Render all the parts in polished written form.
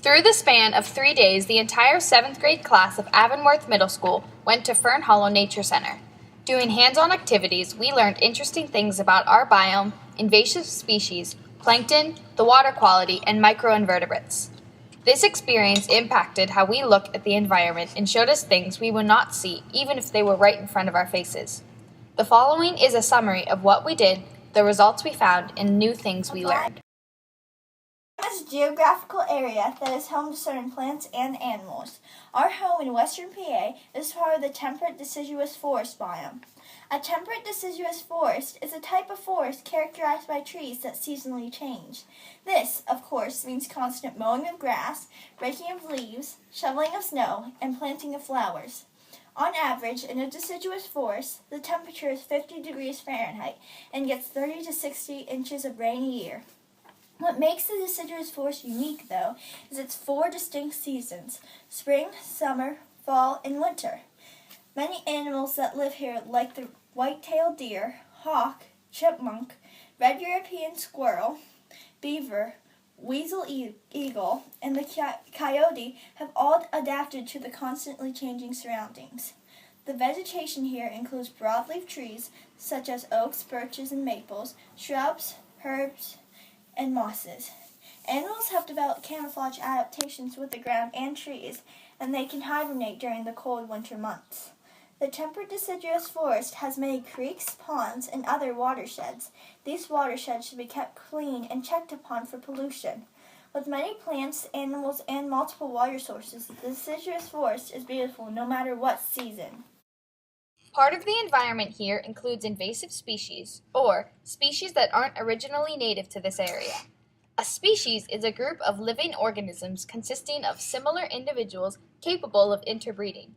Through the span of 3 days, the entire 7th grade class of Avonworth Middle School went to Fern Hollow Nature Center. Doing hands-on activities, we learned interesting things about our biome, invasive species, plankton, the water quality, and microinvertebrates. This experience impacted how we look at the environment and showed us things we would not see even if they were right in front of our faces. The following is a summary of what we did, the results we found, and new things we learned. Is a geographical area that is home to certain plants and animals. Our home in western PA is part of the temperate deciduous forest biome. A temperate deciduous forest is a type of forest characterized by trees that seasonally change. This, of course, means constant mowing of grass, breaking of leaves, shoveling of snow, and planting of flowers. On average, in a deciduous forest, the temperature is 50 degrees Fahrenheit and gets 30 to 60 inches of rain a year. What makes the deciduous forest unique, though, is its 4 distinct seasons: spring, summer, fall, and winter. Many animals that live here, like the white-tailed deer, hawk, chipmunk, red European squirrel, beaver, weasel eagle, and the coyote, have all adapted to the constantly changing surroundings. The vegetation here includes broadleaf trees, such as oaks, birches, and maples, shrubs, herbs, and mosses. Animals have developed camouflage adaptations with the ground and trees, and they can hibernate during the cold winter months. The temperate deciduous forest has many creeks, ponds, and other watersheds. These watersheds should be kept clean and checked upon for pollution. With many plants, animals, and multiple water sources, the deciduous forest is beautiful no matter what season. Part of the environment here includes invasive species, or species that aren't originally native to this area. A species is a group of living organisms consisting of similar individuals capable of interbreeding.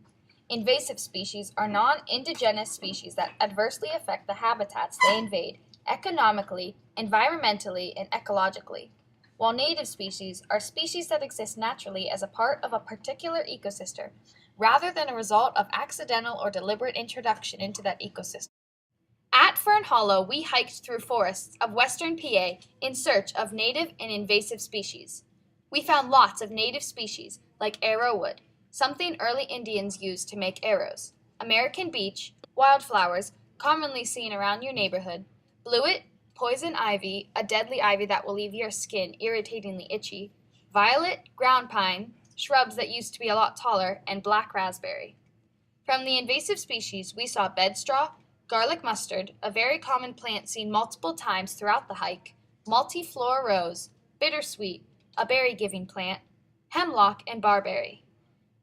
Invasive species are non-indigenous species that adversely affect the habitats they invade economically, environmentally, and ecologically, while native species are species that exist naturally as a part of a particular ecosystem, rather than a result of accidental or deliberate introduction into that ecosystem. At Fern Hollow, we hiked through forests of western PA in search of native and invasive species. We found lots of native species, like arrowwood, something early Indians used to make arrows, American beech, wildflowers, commonly seen around your neighborhood, bluet, poison ivy, a deadly ivy that will leave your skin irritatingly itchy, violet, ground pine, shrubs that used to be a lot taller, and black raspberry. From the invasive species, we saw bedstraw, garlic mustard, a very common plant seen multiple times throughout the hike, multiflora rose, bittersweet, a berry-giving plant, hemlock, and barberry.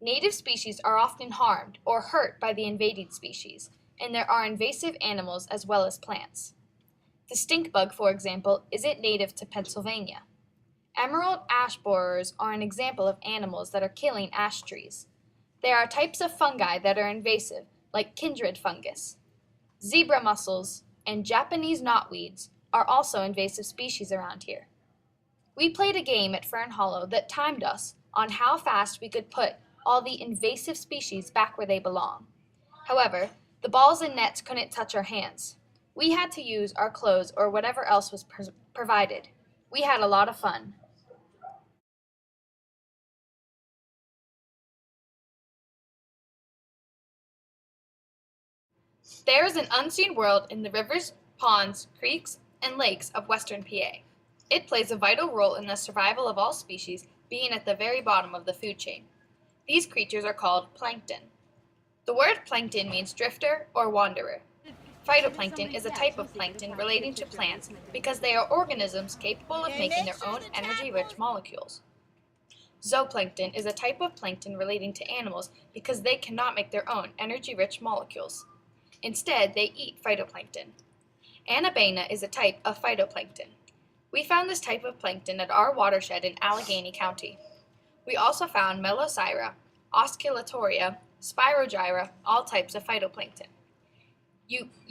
Native species are often harmed or hurt by the invading species, and there are invasive animals as well as plants. The stink bug, for example, isn't native to Pennsylvania. Emerald ash borers are an example of animals that are killing ash trees. There are types of fungi that are invasive, like kindred fungus. Zebra mussels and Japanese knotweeds are also invasive species around here. We played a game at Fern Hollow that timed us on how fast we could put all the invasive species back where they belong. However, the balls and nets couldn't touch our hands. We had to use our clothes or whatever else was provided. We had a lot of fun. There is an unseen world in the rivers, ponds, creeks, and lakes of western PA. It plays a vital role in the survival of all species, being at the very bottom of the food chain. These creatures are called plankton. The word plankton means drifter or wanderer. Phytoplankton is a type of plankton relating to plants because they are organisms capable of making their own energy-rich molecules. Zooplankton is a type of plankton relating to animals because they cannot make their own energy-rich molecules. Instead, they eat phytoplankton. Anabaena is a type of phytoplankton. We found this type of plankton at our watershed in Allegheny County. We also found Melocyra, Osculatoria, Spirogyra, all types of phytoplankton.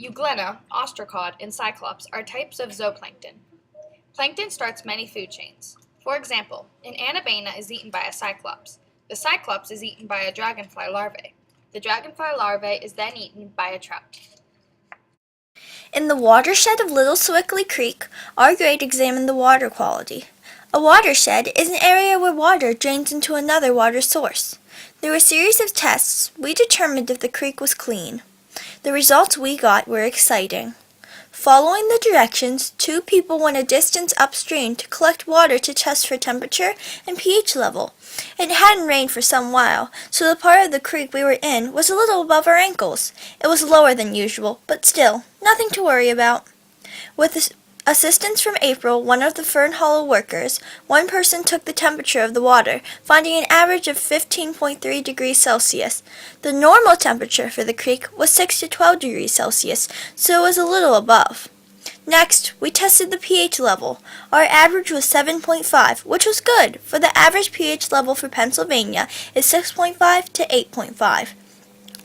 Euglena, ostracod, and cyclops are types of zooplankton. Plankton starts many food chains. For example, an anabaena is eaten by a cyclops. The cyclops is eaten by a dragonfly larvae. The dragonfly larvae is then eaten by a trout. In the watershed of Little Sewickley Creek, our grade examined the water quality. A watershed is an area where water drains into another water source. Through a series of tests, we determined if the creek was clean. The results we got were exciting. Following the directions, 2 people went a distance upstream to collect water to test for temperature and pH level. It hadn't rained for some while, so the part of the creek we were in was a little above our ankles. It was lower than usual, but still, nothing to worry about. With assistance from April, one of the Fern Hollow workers, one person took the temperature of the water, finding an average of 15.3 degrees Celsius. The normal temperature for the creek was 6 to 12 degrees Celsius, so it was a little above. Next, we tested the pH level. Our average was 7.5, which was good, for the average pH level for Pennsylvania is 6.5 to 8.5.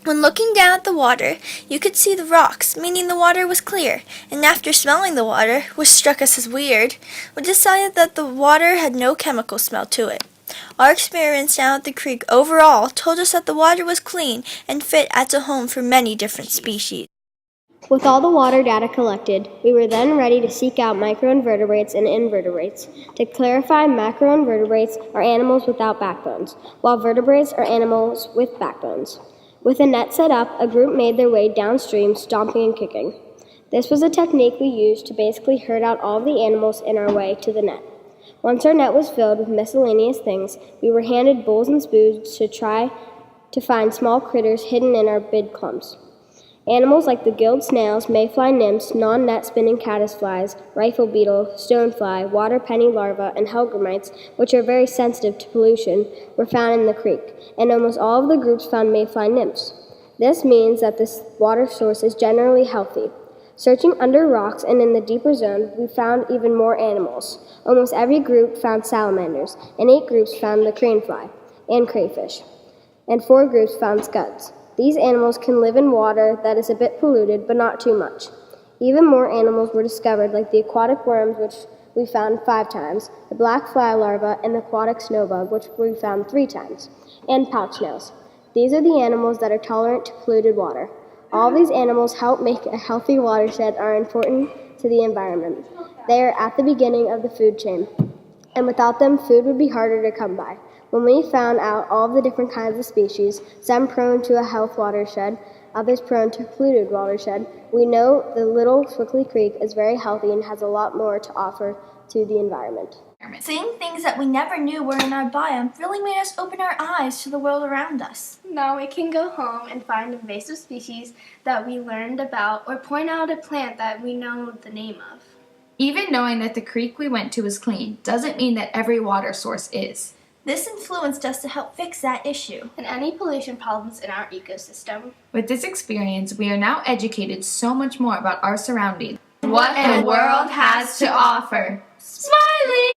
When looking down at the water, you could see the rocks, meaning the water was clear, and after smelling the water, which struck us as weird, we decided that the water had no chemical smell to it. Our experience down at the creek overall told us that the water was clean and fit as a home for many different species. With all the water data collected, we were then ready to seek out microinvertebrates and invertebrates. To clarify, macroinvertebrates are animals without backbones, while vertebrates are animals with backbones. With a net set up, a group made their way downstream, stomping and kicking. This was a technique we used to basically herd out all the animals in our way to the net. Once our net was filled with miscellaneous things, we were handed bowls and spoons to try to find small critters hidden in our bid clumps. Animals like the gilled snails, mayfly nymphs, non-net spinning caddisflies, rifle beetle, stonefly, water penny larvae, and hellgrammites, which are very sensitive to pollution, were found in the creek, and almost all of the groups found mayfly nymphs. This means that this water source is generally healthy. Searching under rocks and in the deeper zone, we found even more animals. Almost every group found salamanders, and 8 groups found the cranefly and crayfish, and 4 groups found scuds. These animals can live in water that is a bit polluted, but not too much. Even more animals were discovered, like the aquatic worms, which we found 5 times, the black fly larva, and the aquatic snowbug, which we found 3 times, and pouch snails. These are the animals that are tolerant to polluted water. All these animals help make a healthy watershed are important to the environment. They are at the beginning of the food chain, and without them, food would be harder to come by. When we found out all of the different kinds of species, some prone to a health watershed, others prone to a polluted watershed, we know the Little Swickley Creek is very healthy and has a lot more to offer to the environment. Seeing things that we never knew were in our biome really made us open our eyes to the world around us. Now we can go home and find invasive species that we learned about or point out a plant that we know the name of. Even knowing that the creek we went to is clean doesn't mean that every water source is. This influenced us to help fix that issue. And any pollution problems in our ecosystem. With this experience, we are now educated so much more about our surroundings. What the world has to offer. Smiley!